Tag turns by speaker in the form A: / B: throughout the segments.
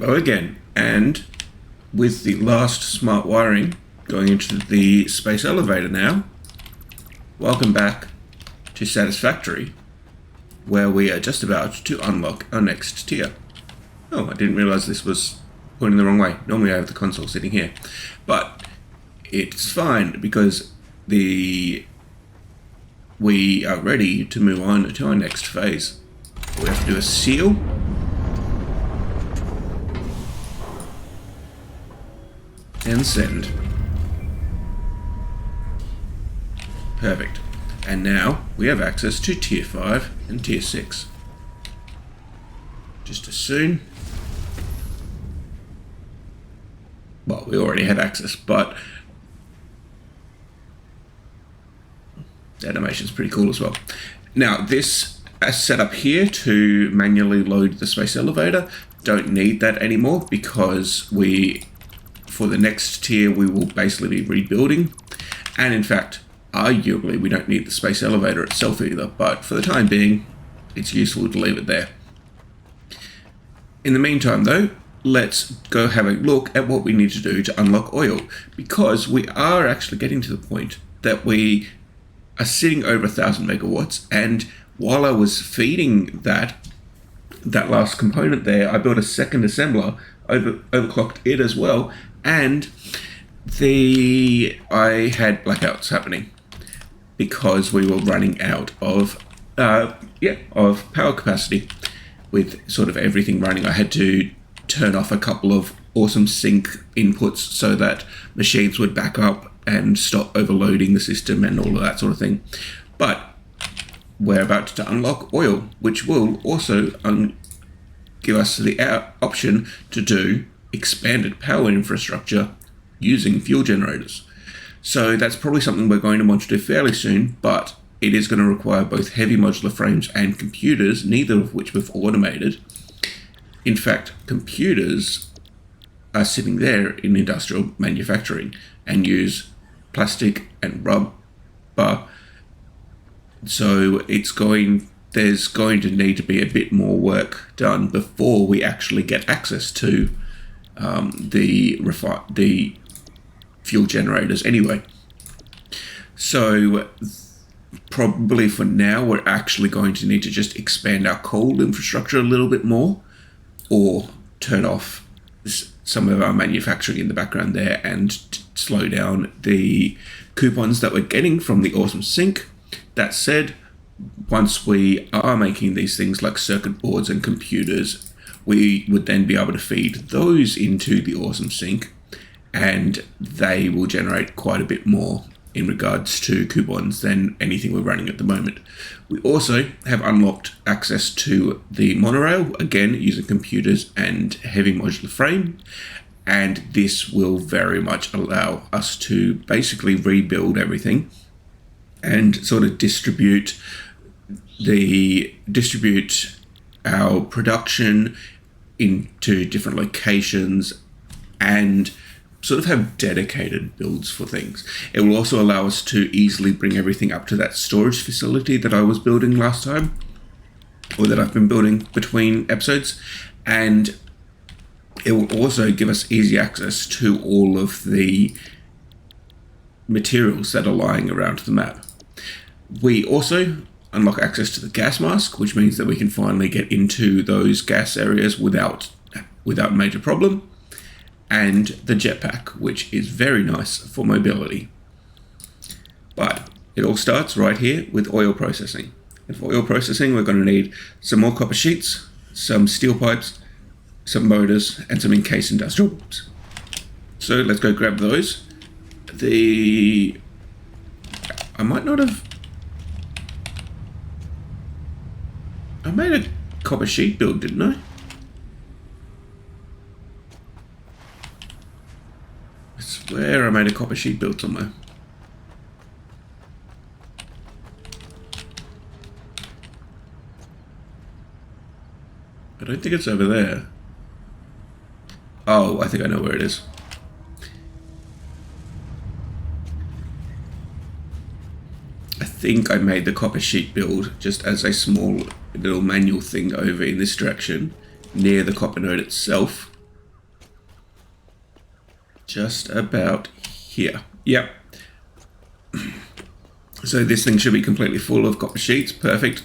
A: Hello again, and with the last smart wiring going into the space elevator now, welcome back to Satisfactory, where we are just about to unlock our next tier. Oh, I didn't realize this was pointing the wrong way. Normally I have the console sitting here, but it's fine because we are ready to move on to our next phase. We have to do a seal. And send. Perfect. And now we have access to tier 5 and tier 6. Just as soon. Well, we already had access, but the animation's pretty cool as well. Now, this setup here to manually load the space elevator, don't need that anymore because for the next tier, we will basically be rebuilding. And in fact, arguably, we don't need the space elevator itself either. But for the time being, it's useful to leave it there. In the meantime, though, let's go have a look at what we need to do to unlock oil. Because we are actually getting to the point that we are sitting over 1,000 megawatts. And while I was feeding that last component there, I built a second assembler, overclocked it as well. And I had blackouts happening because we were running out of power capacity with sort of everything running. I had to turn off a couple of awesome sync inputs so that machines would back up and stop overloading the system and all of that sort of thing. But we're about to unlock oil, which will also give us the option to do expanded power infrastructure using fuel generators. So that's probably something we're going to want to do fairly soon, but it is going to require both heavy modular frames and computers, neither of which we've automated. In fact, computers are sitting there in industrial manufacturing and use plastic and rubber. So there's going to need to be a bit more work done before we actually get access to the fuel generators anyway. So probably for now we're actually going to need to just expand our coal infrastructure a little bit more, or turn off some of our manufacturing in the background there and slow down the coupons that we're getting from the awesome sync. That said, once we are making these things like circuit boards and computers, we would then be able to feed those into the awesome sync, and they will generate quite a bit more in regards to coupons than anything we're running at the moment. We also have unlocked access to the monorail, again using computers and heavy modular frame, and this will very much allow us to basically rebuild everything and sort of distribute our production into different locations and sort of have dedicated builds for things. It will also allow us to easily bring everything up to that storage facility that I was building last time, or that I've been building between episodes, and it will also give us easy access to all of the materials that are lying around the map. We also unlock access to the gas mask, which means that we can finally get into those gas areas without major problem, and the jetpack, which is very nice for mobility. But it all starts right here with oil processing. And for oil processing, we're going to need some more copper sheets, some steel pipes, some motors, and some encased industrial pumps. So let's go grab those. I made a copper sheet build, didn't I? I swear I made a copper sheet build somewhere. I don't think it's over there. Oh, I think I know where it is. I think I made the copper sheet build just as a small little manual thing over in this direction near the copper node itself. just about here. Yep. So this thing should be completely full of copper sheets. Perfect.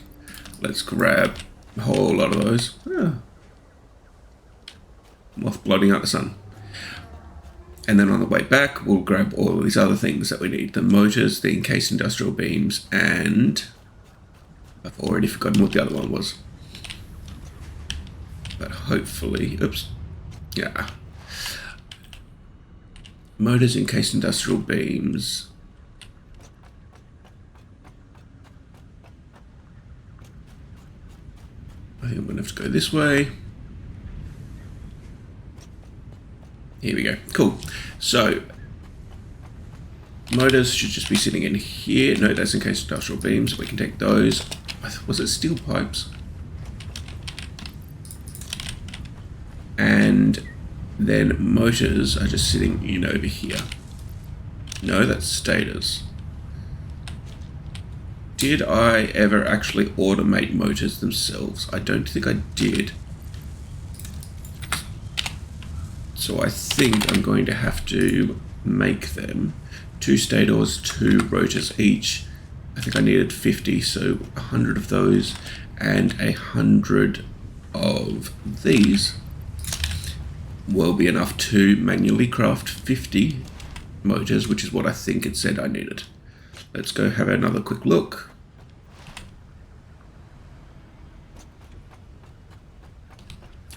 A: Let's grab a whole lot of those. Moth blotting out the sun. And then on the way back, we'll grab all of these other things that we need. The motors, the encased industrial beams, and I've already forgotten what the other one was. But hopefully, oops, yeah. Motors, encased industrial beams. I think I'm going to have to go this way. Here we go. Cool. So, motors should just be sitting in here. No, that's encased industrial beams. We can take those. Was it steel pipes? And then motors are just sitting in over here. No, that's stators. Did I ever actually automate motors themselves? I don't think I did. So I think I'm going to have to make them 2 stators, 2 rotors each. I think I needed 50, so 100 of those and 100 of these will be enough to manually craft 50 motors, which is what I think it said I needed. Let's go have another quick look.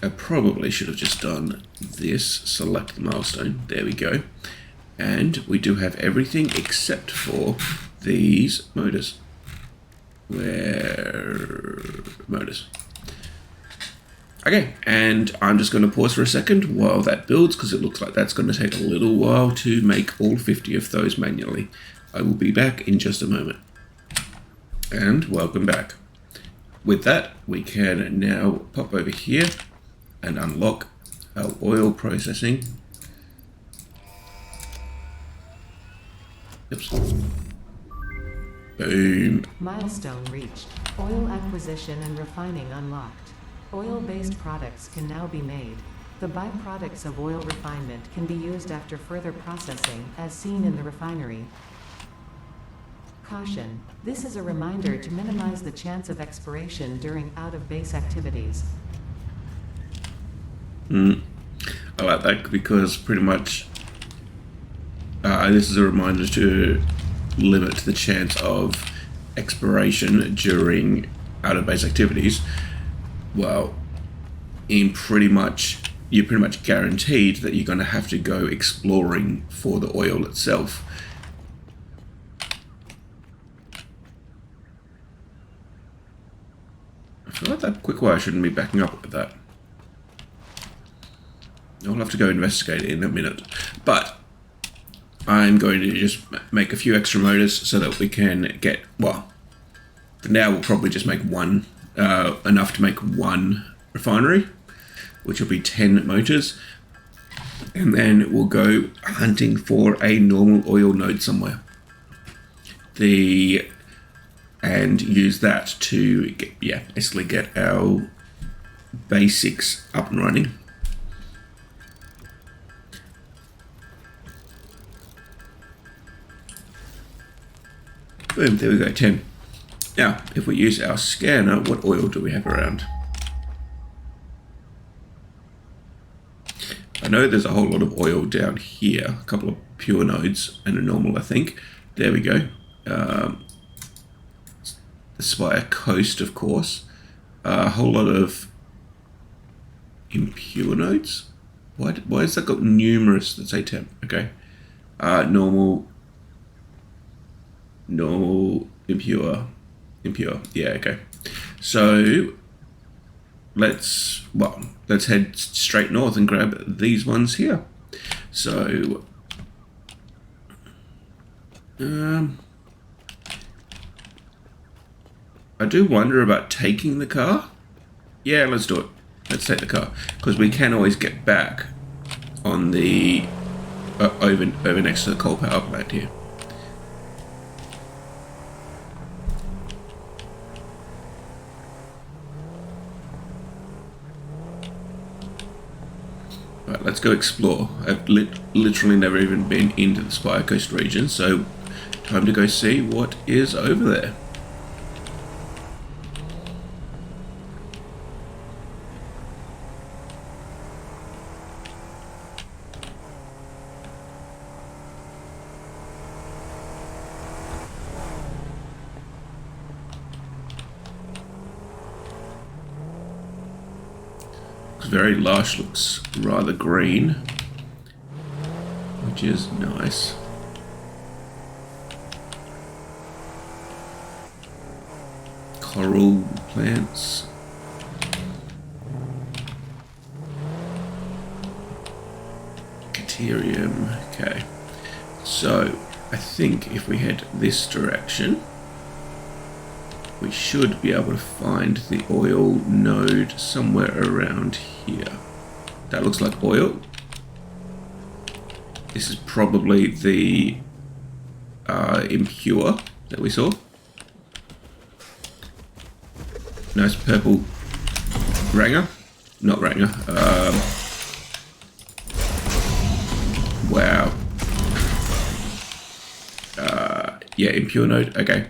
A: I probably should have just done this, select the milestone, there we go. And we do have everything except for these motors. Where motors? Okay, and I'm just going to pause for a second while that builds, because it looks like that's going to take a little while to make all 50 of those manually. I will be back in just a moment. And welcome back. With that, we can now pop over here and unlock our oil processing. Oops. Boom.
B: Milestone reached. Oil acquisition and refining unlocked. Oil-based products can now be made. The byproducts of oil refinement can be used after further processing, as seen in the refinery. Caution. This is a reminder to minimize the chance of expiration during out-of-base activities.
A: I like that because pretty much this is a reminder to limit the chance of expiration during out-of-base activities. Well, you're pretty much guaranteed that you're going to have to go exploring for the oil itself. I feel like that quick wire shouldn't be backing up with that. I'll have to go investigate it in a minute. But I'm going to just make a few extra motors so that we can get, well, for now we'll probably just make one, enough to make one refinery, which will be 10 motors. And then we'll go hunting for a normal oil node somewhere. And use that to get, basically get our basics up and running. Boom, there we go, 10. Now, if we use our scanner, what oil do we have around? I know there's a whole lot of oil down here, a couple of pure nodes and a normal, I think. There we go. Spire Coast, of course. A whole lot of impure nodes. Why has that got numerous that say temp? Okay. Normal, impure. Yeah, okay. So let's head straight north and grab these ones here. So I do wonder about taking the car. Yeah, let's do it. Let's take the car, because we can always get back on the over next to the coal power plant here. Right, let's go explore. I've literally never even been into the Spire Coast region, so time to go see what is over there. Very lush, looks rather green, which is nice. Coral plants. Caterium. Okay. So, I think if we head this direction, we should be able to find the oil node somewhere around here. That looks like oil. This is probably the impure that we saw. Nice purple ranger. Not ranger. Wow. Yeah, impure node. Okay.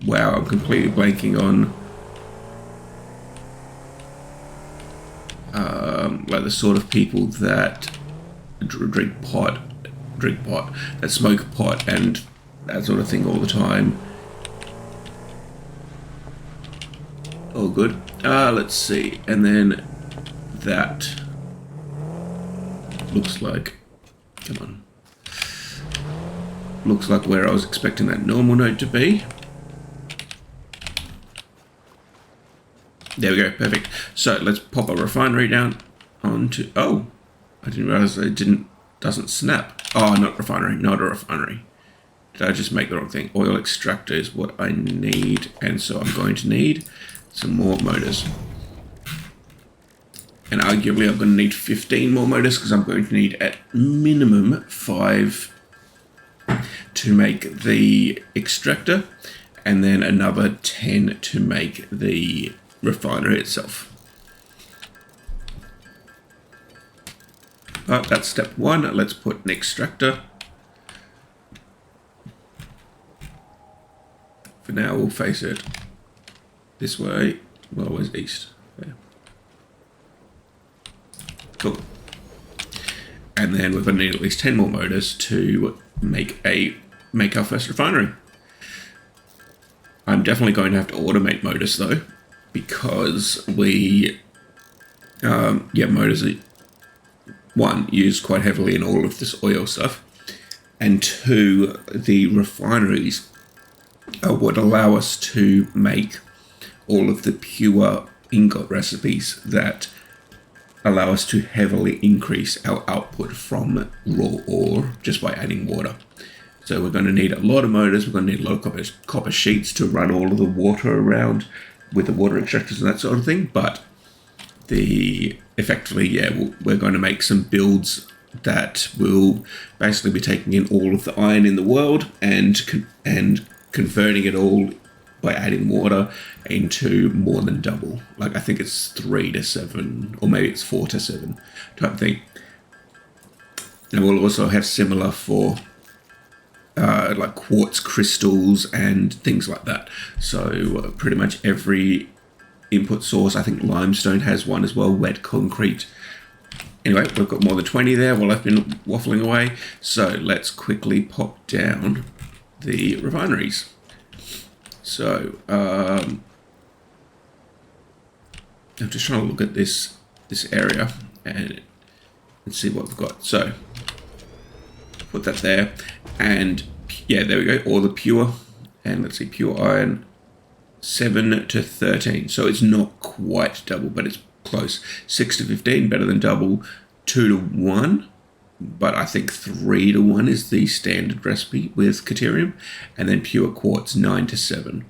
A: Wow, I'm completely blanking on like the sort of people that drink pot, that smoke pot and that sort of thing all the time. All good. Let's see, and then that looks like, come on, looks like where I was expecting that normal node to be. There we go, perfect. So let's pop a refinery down onto, oh, I didn't realize it doesn't snap. Oh, not refinery, not a refinery. Did I just make the wrong thing? Oil extractor is what I need, and so I'm going to need some more motors. And arguably I'm going to need 15 more motors because I'm going to need at minimum 5 to make the extractor, and then another 10 to make the refinery itself. But that's step 1. Let's put an extractor. For now, we'll face it this way. Well, where's east? There. Cool. And then we're going to need at least 10 more motors to make our first refinery. I'm definitely going to have to automate motors though, because we, motors are, 1, used quite heavily in all of this oil stuff, and 2, the refineries are what allow us to make all of the pure ingot recipes that allow us to heavily increase our output from raw ore just by adding water. So we're going to need a lot of motors, we're going to need a lot of copper sheets to run all of the water around with the water extractors and that sort of thing, but effectively, we're going to make some builds that will basically be taking in all of the iron in the world and converting it all by adding water into more than double. Like, I think it's 3 to 7, or maybe it's 4 to 7 type thing. And we'll also have similar for like quartz crystals and things like that. So pretty much every input source, I think limestone has one as well, wet concrete. Anyway, we've got more than 20 there while I've been waffling away. So let's quickly pop down the refineries. So I'm just trying to look at this area and see what we've got. So put that there, and yeah, there we go, all the pure, and let's see, pure iron, 7 to 13, so it's not quite double, but it's close. 6 to 15, better than double. 2 to 1, but I think 3 to 1 is the standard recipe with Caterium, and then pure quartz, 9 to 7.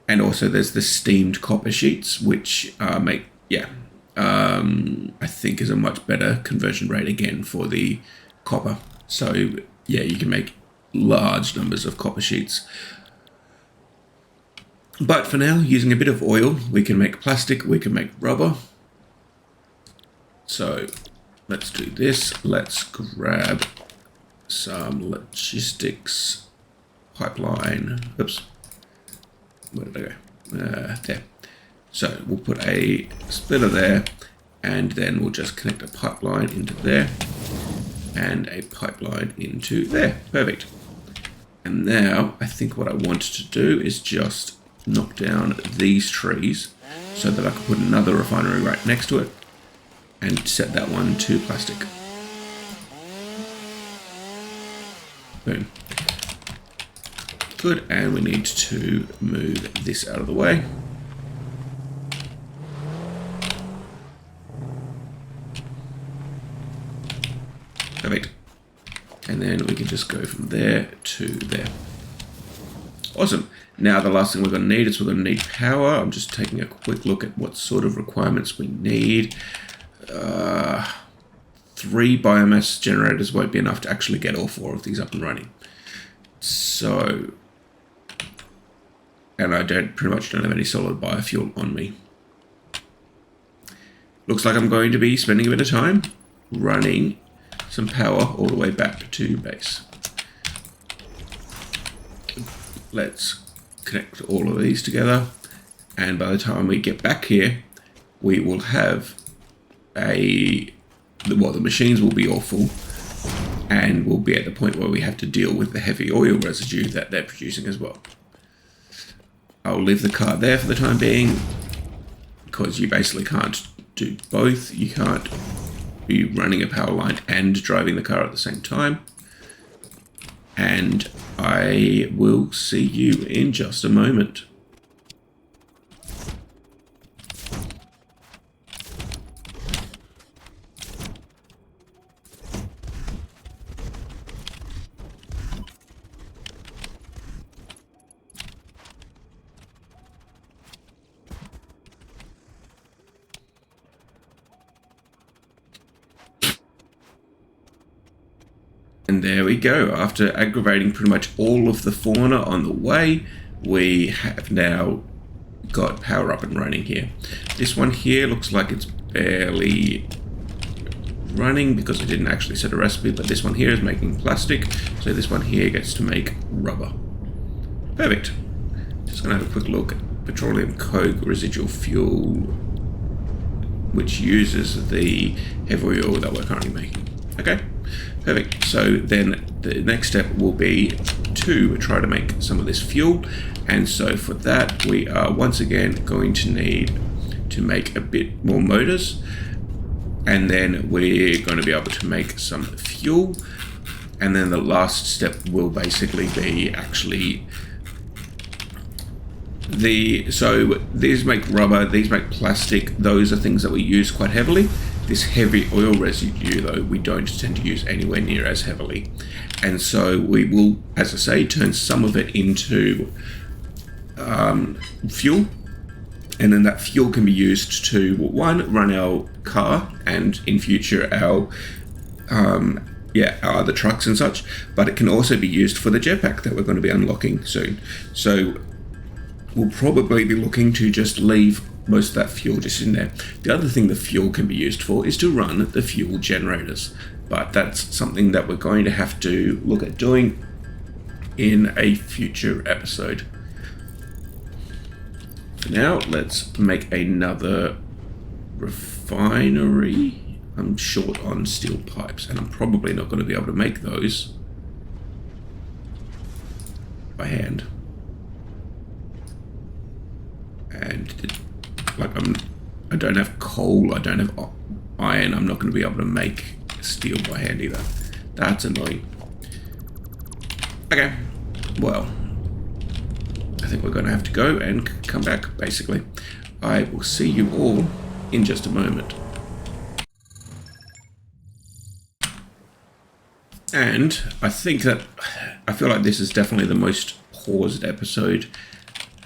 A: And also there's the steamed copper sheets, which I think is a much better conversion rate again for the copper. So yeah, you can make large numbers of copper sheets. But for now, using a bit of oil, we can make plastic, we can make rubber. So let's do this. Let's grab some logistics pipeline. Oops. Where did I go? There. So we'll put a splitter there, and then we'll just connect a pipeline into there and a pipeline into there. Perfect. And now I think what I want to do is just knock down these trees so that I can put another refinery right next to it and set that one to plastic. Boom. Good, and we need to move this out of the way. Perfect. And then we can just go from there to there. Awesome. Now the last thing we're going to need is we're going to need power. I'm just taking a quick look at what sort of requirements we need. 3 biomass generators won't be enough to actually get all 4 of these up and running. So, and I pretty much don't have any solid biofuel on me. Looks like I'm going to be spending a bit of time running some power all the way back to base. Let's connect all of these together, and by the time we get back here, we will have the machines will be all full, and we'll be at the point where we have to deal with the heavy oil residue that they're producing as well. I'll leave the car there for the time being, because you basically can't do both. You can't be running a power line and driving the car at the same time. And I will see you in just a moment. And there we go. After aggravating pretty much all of the fauna on the way, we have now got power up and running here. This one here looks like it's barely running because I didn't actually set a recipe, but this one here is making plastic, so this one here gets to make rubber. Perfect. Just gonna have a quick look at petroleum coke residual fuel, which uses the heavy oil that we're currently making. Okay. Perfect. So then the next step will be to try to make some of this fuel. And so for that, we are once again going to need to make a bit more motors. And then we're going to be able to make some fuel. And then the last step will basically be actually so these make rubber, these make plastic. Those are things that we use quite heavily. This heavy oil residue, though, we don't tend to use anywhere near as heavily. And so we will, as I say, turn some of it into fuel. And then that fuel can be used to, one, run our car, and in future our other trucks and such. But it can also be used for the jetpack that we're going to be unlocking soon. So we'll probably be looking to just leave most of that fuel just in there. The other thing the fuel can be used for is to run the fuel generators, but that's something that we're going to have to look at doing in a future episode. For now, let's make another refinery. I'm short on steel pipes, and I'm probably not going to be able to make those by hand. And I don't have coal, I don't have iron, I'm not going to be able to make steel by hand either. That's annoying. Okay, well, I think we're going to have to go and come back, basically. I will see you all in just a moment. And I feel like this is definitely the most paused episode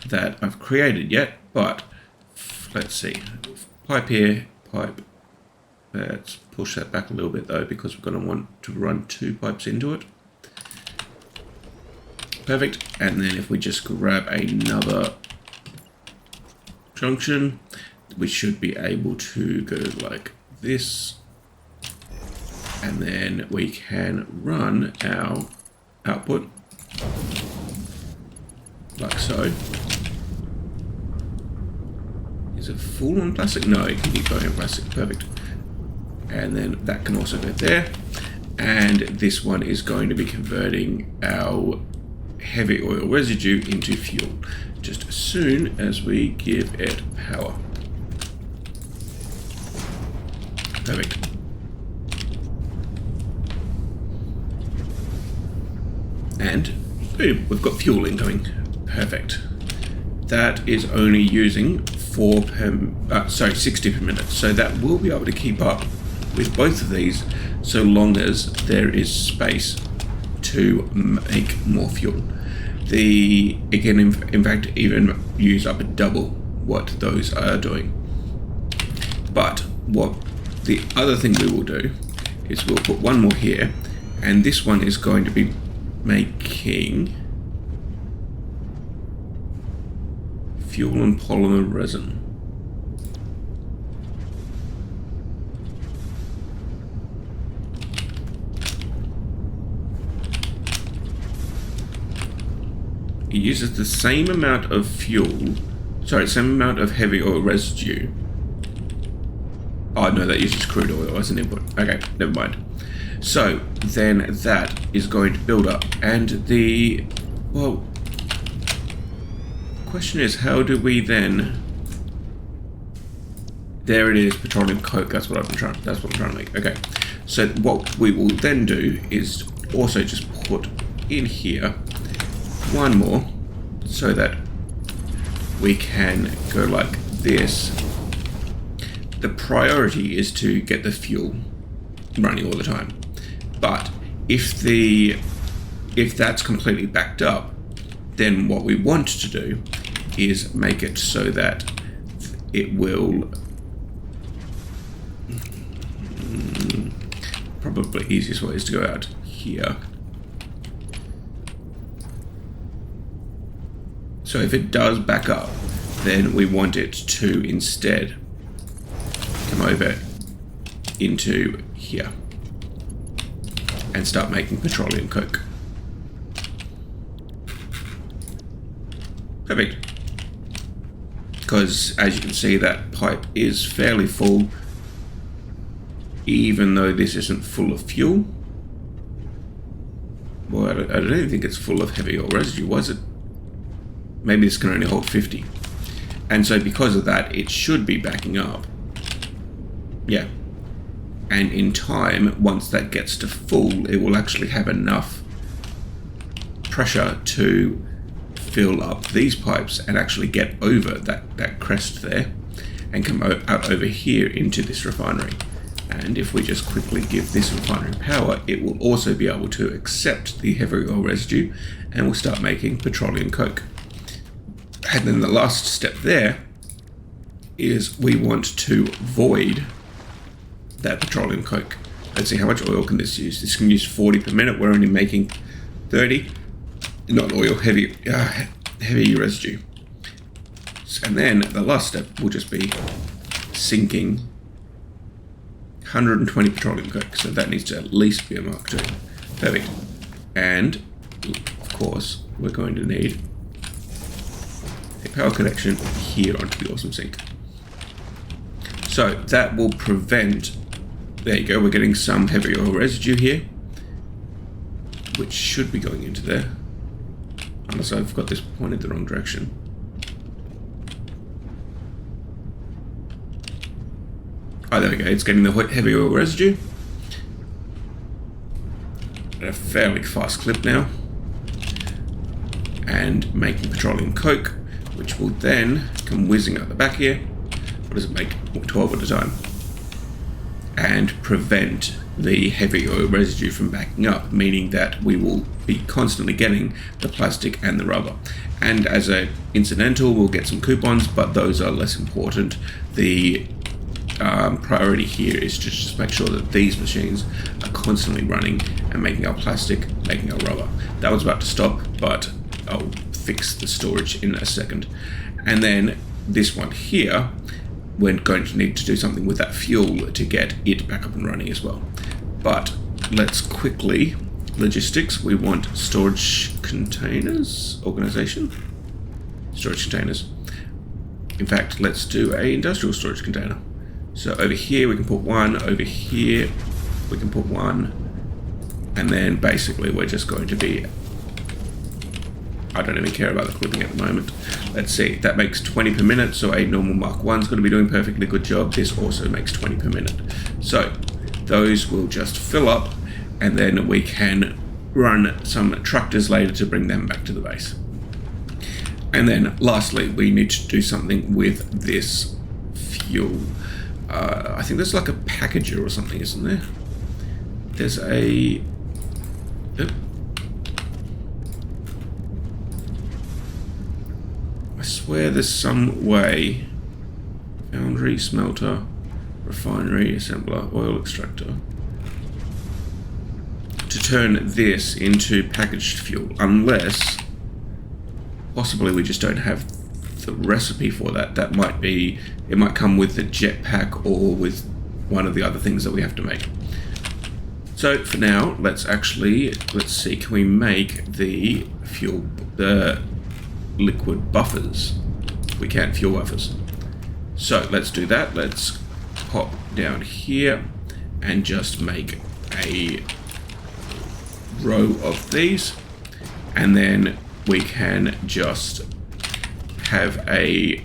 A: that I've created yet, but let's see. Pipe here, pipe. Let's push that back a little bit though, because we're going to want to run 2 pipes into it. Perfect. And then if we just grab another junction, we should be able to go like this. And then we can run our output like so. Is it full on plastic? No, it can keep going on plastic. Perfect. And then that can also go there. And this one is going to be converting our heavy oil residue into fuel just as soon as we give it power. Perfect. And boom, we've got fuel incoming. Perfect. That is only using 60 per minute. So that will be able to keep up with both of these so long as there is space to make more fuel. It can in fact even use up double what those are doing. But what the other thing we will do is we'll put one more here, and this one is going to be making fuel and polymer resin. It uses the same amount of same amount of heavy oil residue. Oh no, that uses crude oil as an input. Okay, never mind. So then that is going to build up, and the question is, how do we then? There it is, petroleum coke. That's what I'm trying to make. Okay, so what we will then do is also just put in here one more, so that we can go like this. The priority is to get the fuel running all the time, but if that's completely backed up, then what we want to do is make it so that it will probably easiest way is to go out here. So if it does back up, then we want it to instead come over into here and start making petroleum coke. Perfect. Because as you can see, that pipe is fairly full, even though this isn't full of fuel. Well, I don't even think it's full of heavy oil residue, was it? Maybe this can only hold 50. And so because of that, it should be backing up. Yeah. And in time, once that gets to full, it will actually have enough pressure to fill up these pipes and actually get over that crest there and come out over here into this refinery. And if we just quickly give this refinery power, it will also be able to accept the heavy oil residue and will start making petroleum coke. And then the last step there is we want to void that petroleum coke. Let's see, how much oil can this use? This can use 40 per minute. We're only making 30. Not oil, heavy residue. And then the last step will just be sinking 120 petroleum coke. So that needs to at least be a Mark II. Perfect. And of course, we're going to need a power connection here onto the awesome sink. So that will prevent, there you go, we're getting some heavy oil residue here, which should be going into there, unless I've got this pointed the wrong direction. Oh, there we go, it's getting the heavy oil residue at a fairly fast clip now, and making petroleum coke, which will then come whizzing out the back here. What does it make? 12 at a time. And prevent the heavy oil residue from backing up, meaning that we will be constantly getting the plastic and the rubber. And as a incidental, we'll get some coupons, but those are less important. The priority here is to just make sure that these machines are constantly running and making our plastic, making our rubber. That was about to stop, but I'll fix the storage in a second. And then this one here, we're going to need to do something with that fuel to get it back up and running as well. But let's quickly, logistics, we want storage containers, organization, storage containers. In fact, let's do a industrial storage container. So over here we can put one, over here we can put one, and then basically we're just going to be, I don't even care about the clipping at the moment. Let's see, that makes 20 per minute, so a normal Mark 1's going to be doing a perfectly good job. This also makes 20 per minute. So those will just fill up, and then we can run some tractors later to bring them back to the base. And then lastly, we need to do something with this fuel. I think there's like a packager or something, isn't there? There's a... Oh. I swear there's some way. Foundry, smelter, refinery, assembler, oil extractor. To turn this into packaged fuel, unless possibly we just don't have the recipe for that. That might be, it might come with the jetpack or with one of the other things that we have to make. So for now, let's see, can we make the fuel, the liquid buffers? We can, fuel buffers. So let's do that. Let's pop down here and just make a row of these, and then we can just have a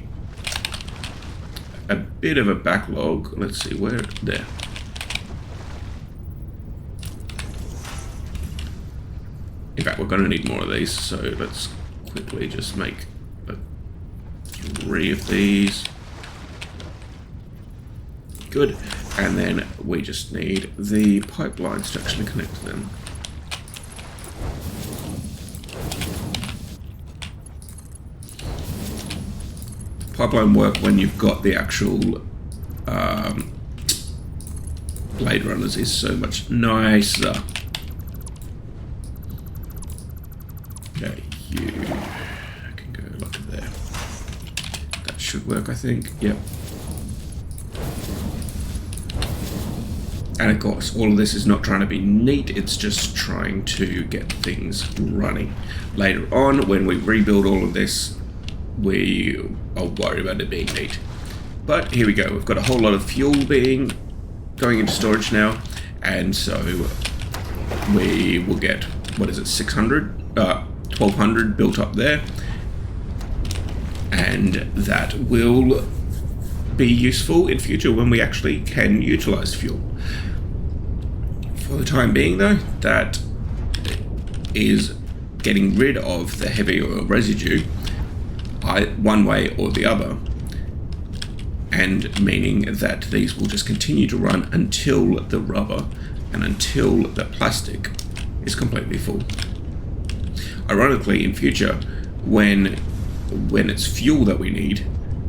A: bit of a backlog. Let's see, where, there. In fact, we're going to need more of these, so let's quickly just make 3 of these. Good. And then we just need the pipelines to actually connect to them. Pipeline work when you've got the actual blade runners is so much nicer. Okay, you can go like there. That should work, I think. Yep. And of course, all of this is not trying to be neat, it's just trying to get things running. Later on, when we rebuild all of this, I'll worry about it being neat. But here we go, we've got a whole lot of fuel going into storage now, and so we will get, what is it, 1200 built up there, and that will be useful in future when we actually can utilize fuel. For the time being though, that is getting rid of the heavy oil residue one way or the other, and meaning that these will just continue to run until the rubber and until the plastic is completely full. Ironically, in future, when it's fuel that we need,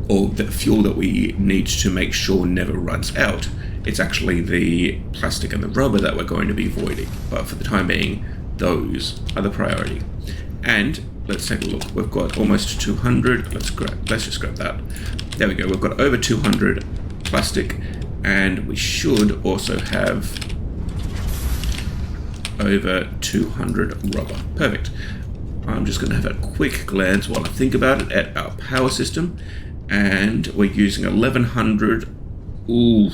A: or the fuel that we need to make sure never runs out, it's actually the plastic and the rubber that we're going to be voiding. But for the time being, those are the priority. And let's take a look. We've got almost 200. Let's just grab that. There we go. We've got over 200 plastic, and we should also have over 200 rubber. Perfect. I'm just going to have a quick glance while I think about it at our power system, and we're using 1100. Ooh,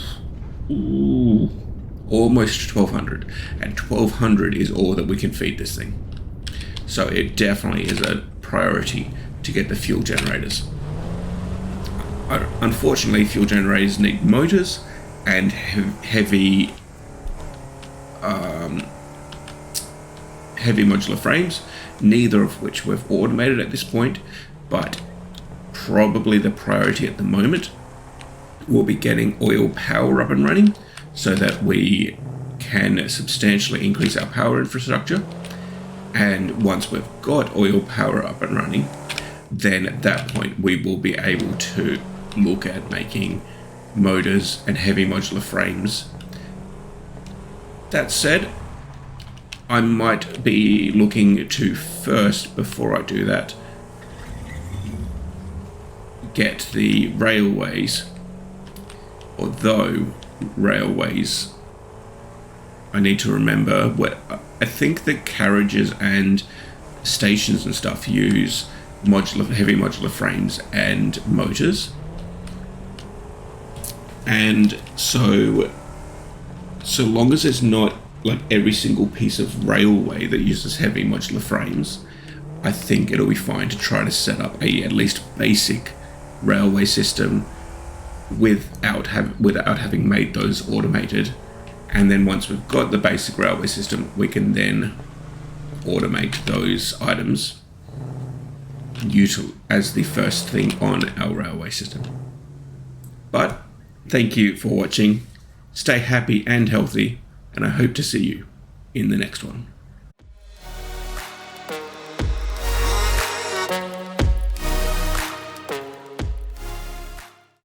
A: almost 1200, and 1200 is all that we can feed this thing. So it definitely is a priority to get the fuel generators. Unfortunately, fuel generators need motors and heavy modular frames, neither of which we've automated at this point, but probably the priority at the moment will be getting oil power up and running so that we can substantially increase our power infrastructure. And once we've got oil power up and running, then at that point we will be able to look at making motors and heavy modular frames. That said, I might be looking to first, before I do that, get the railways, although railways I need to remember what I think the carriages and stations and stuff use heavy modular frames and motors, and so long as it's not like every single piece of railway that uses heavy modular frames, I think it'll be fine to try to set up a at least basic railway system without having made those automated. And then once we've got the basic railway system, we can then automate those items as the first thing on our railway system. But thank you for watching. Stay happy and healthy, and I hope to see you in the next one.